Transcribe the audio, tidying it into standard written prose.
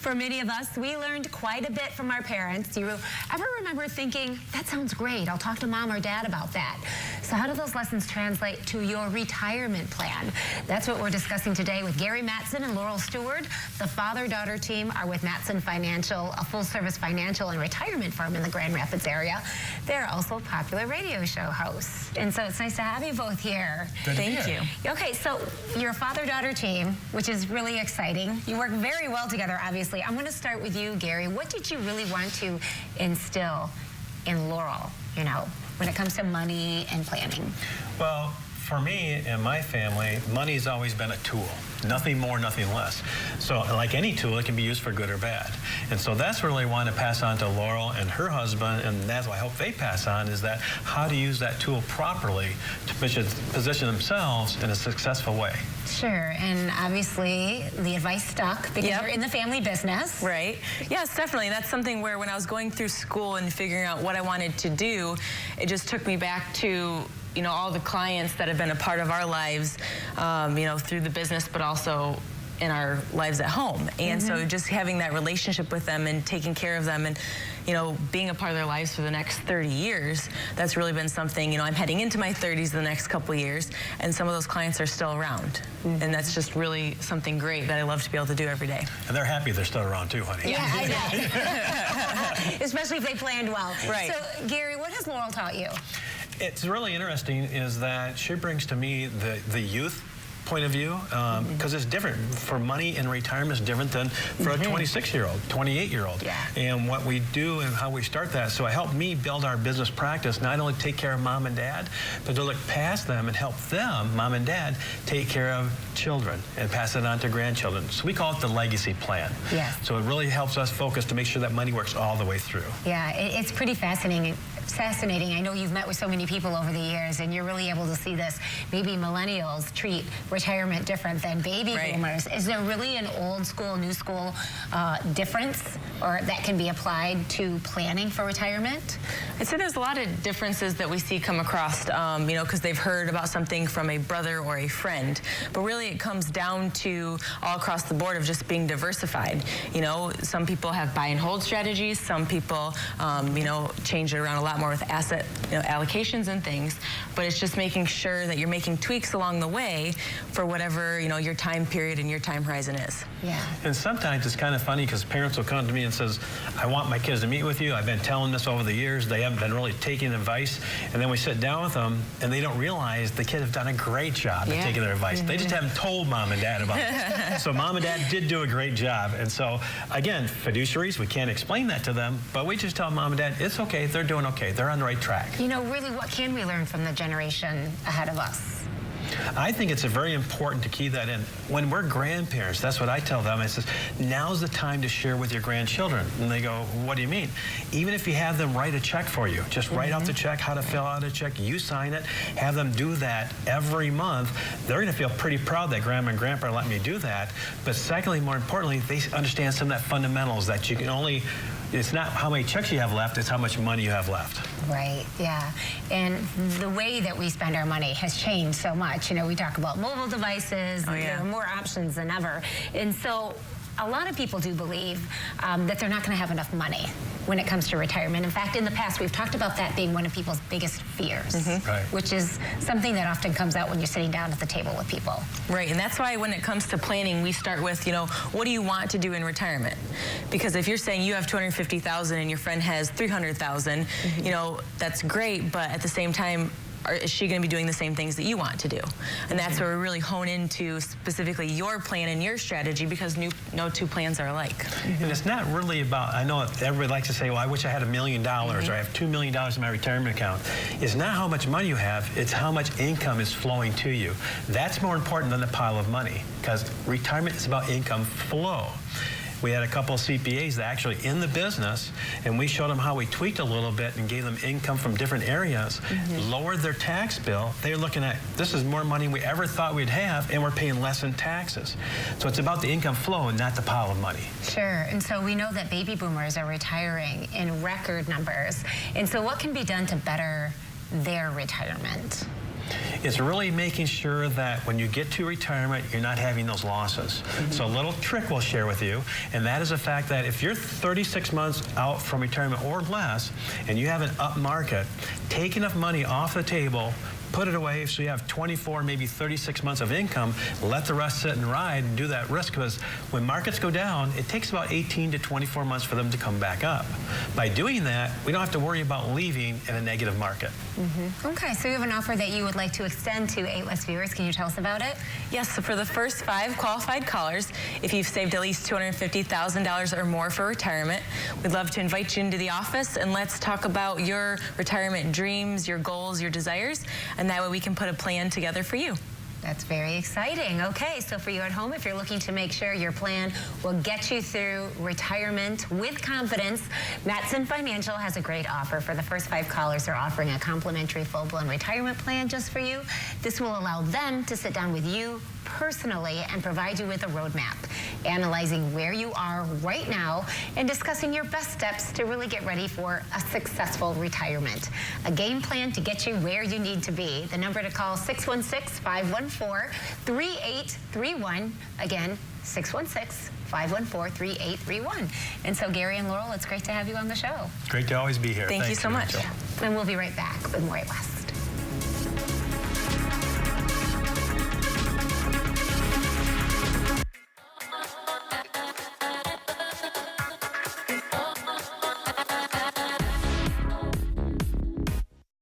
For many of us, we learned quite a bit from our parents. Do you ever remember thinking, that sounds great, I'll talk to mom or dad about that? So how do those lessons translate to your retirement plan? That's what we're discussing today with Gary Mattson and Laurel Stewart. The father-daughter team are with Mattson Financial, a full-service financial and retirement firm in the Grand Rapids area. They're also popular radio show hosts. And so it's nice to have you both here. Thank you. Okay, so you're a father-daughter team, which is really exciting. You work very well together, obviously. I'm going to start with you, Gary. What did you really want to instill in Laurel, you know, when it comes to money and planning? Well, for me and my family, money's always been a tool. Nothing more, nothing less. So like any tool, it can be used for good or bad. And so that's really what I want to pass on to Laurel and her husband, and that's what I hope they pass on, is that how to use that tool properly to position themselves in a successful way. Sure, and obviously the advice stuck because you're in the family business. Right. Yes, definitely. That's something where when I was going through school and figuring out what I wanted to do, it just took me back to, you know, all the clients that have been a part of our lives, you know, through the business, but also in our lives at home. And so just having that relationship with them and taking care of them and, you know, being a part of their lives for the next 30 years, that's really been something, you know, I'm heading into my 30s the next couple of years, and some of those clients are still around. And that's just really something great that I love to be able to do every day. And they're happy they're still around too, honey. Yeah, I know. Especially if they planned well. Right. So, Gary, what has Laurel taught you? It's really interesting is that she brings to me the youth point of view, because it's different. For money in retirement is different than for a 26-year-old, 28-year-old. Yeah. And what we do and how we start that. So it helped me build our business practice, not only take care of mom and dad, but to look past them and help them, mom and dad, take care of children and pass it on to grandchildren. So we call it the legacy plan. Yes. So it really helps us focus to make sure that money works all the way through. Yeah, it's pretty fascinating. I know you've met with so many people over the years, and you're really able to see this. Maybe millennials treat retirement different than baby boomers. Is there really an old school, new school difference, or that can be applied to planning for retirement? I'd say there's a lot of differences that we see come across, you know, because they've heard about something from a brother or a friend. But really it comes down to all across the board of just being diversified. You know, some people have buy and hold strategies. Some people, you know, change it around a lot more with asset, you know, allocations and things. But it's just making sure that you're making tweaks along the way for whatever, you know, your time period and your time horizon is. Yeah. And sometimes it's kind of funny because parents will come to me and says, I want my kids to meet with you. I've been telling this over the years. They haven't been really taking advice. And then we sit down with them and they don't realize the kids have done a great job at taking their advice. They just haven't told mom and dad about it. So mom and dad did do a great job. And so, again, fiduciaries, we can't explain that to them, but we just tell mom and dad, it's okay, they're doing okay. They're on the right track. You know, really, what can we learn from the generation ahead of us? I think it's very important to key that in. When we're grandparents, that's what I tell them. I says, now's the time to share with your grandchildren. And they go, what do you mean? Even if you have them write a check for you, just write out the check, how to fill out a check, you sign it, have them do that every month. They're going to feel pretty proud that grandma and grandpa let me do that. But secondly, more importantly, they understand some of that fundamentals that you can only, it's not how many checks you have left, it's how much money you have left. Right, yeah. And the way that we spend our money has changed so much. You know, we talk about mobile devices, there are more options than ever. And so a lot of people do believe that they're not going to have enough money when it comes to retirement. In fact, in the past, we've talked about that being one of people's biggest fears, which is something that often comes out when you're sitting down at the table with people. Right, and that's why when it comes to planning, we start with, you know, what do you want to do in retirement? Because if you're saying you have $250,000 and your friend has $300,000, you know, that's great, but at the same time, is she going to be doing the same things that you want to do? And that's where we really hone into specifically your plan and your strategy, because no two plans are alike. And it's not really about, I know everybody likes to say, well, I wish I had $1 million or I have $2 million in my retirement account. It's not how much money you have, it's how much income is flowing to you. That's more important than the pile of money, because retirement is about income flow. We had a couple of CPAs that actually in the business, and we showed them how we tweaked a little bit and gave them income from different areas, lowered their tax bill. They're looking at, this is more money we ever thought we'd have, and we're paying less in taxes. So it's about the income flow and not the pile of money. Sure, and so we know that baby boomers are retiring in record numbers. And so what can be done to better their retirement? It's really making sure that when you get to retirement, you're not having those losses. So a little trick we'll share with you, and that is the fact that if you're 36 months out from retirement or less, and you have an up market, take enough money off the table, put it away so you have 24, maybe 36 months of income, let the rest sit and ride and do that risk, because when markets go down, it takes about 18 to 24 months for them to come back up. By doing that, we don't have to worry about leaving in a negative market. Okay, so you have an offer that you would like to extend to 8 viewers. Can you tell us about it? Yes, so for the first 5 qualified callers, if you've saved at least $250,000 or more for retirement, we'd love to invite you into the office and let's talk about your retirement dreams, your goals, your desires, and that way we can put a plan together for you. That's very exciting. Okay, so for you at home, if you're looking to make sure your plan will get you through retirement with confidence, Mattson Financial has a great offer. For the first 5 callers, they're offering a complimentary full-blown retirement plan just for you. This will allow them to sit down with you personally and provide you with a roadmap, analyzing where you are right now and discussing your best steps to really get ready for a successful retirement. A game plan to get you where you need to be. The number to call, 616-514-3831. Again, 616-514-3831. And so Gary and Laurel, it's great to have you on the show. Great to always be here. Thank you so much. Rachel. And we'll be right back with more 8 West.